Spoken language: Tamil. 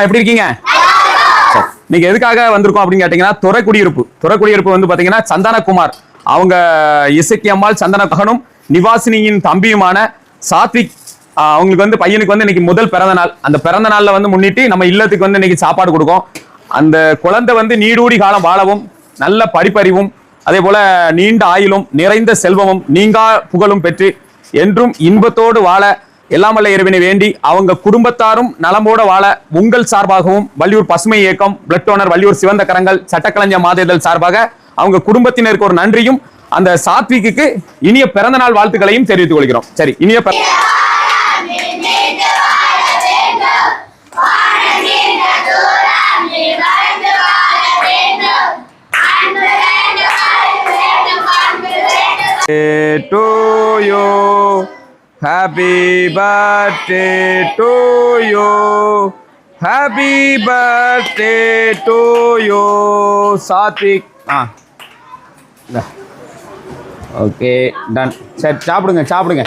எப்படி இருக்கீங்க? நீங்க எதுக்காக வந்திருக்கோம் அப்படின்னு கேட்டீங்கன்னா துறைக்குடியிருப்பு வந்து பாத்தீங்கன்னா சந்தனகுமார் அவங்க இசக்கி அம்மாள் சந்தனகனும் நிவாசினியின் தம்பியுமான சாத்விக் அவங்களுக்கு வந்து பையனுக்கு வந்து இன்னைக்கு முதல் பிறந்த நாள். அந்த பிறந்த நாள்ல வந்து முன்னிட்டு நம்ம இல்லத்துக்கு வந்து இன்னைக்கு சாப்பாடு கொடுக்கும். அந்த குழந்தை வந்து நீடூடி காலம் வாழவும் நல்ல படிப்பறிவும் அதே போல நீண்ட ஆயுளும் நிறைந்த செல்வமும் நீங்கா புகழும் பெற்று என்றும் இன்பத்தோடு வாழ எல்லாமல்ல இறைவனை வேண்டி அவங்க குடும்பத்தாரும் நலமோட வாழ உங்கள் சார்பாகவும் வள்ளியூர் பசுமை இயக்கம் பிளட் டோனர் வள்ளியூர் சிவந்த கரங்கள் சட்டக்கலைஞர் மாதேதல் சார்பாக அவங்க குடும்பத்தினருக்கு ஒரு நன்றியும் அந்த சாத்விக்கு இனிய பிறந்த நாள் வாழ்த்துக்களையும் தெரிவித்துக் கொள்கிறோம். சரி, இனிய to you, happy birthday to you, happy birthday to you, Satvik. Okay, done. சரி, சாப்பிடுங்க.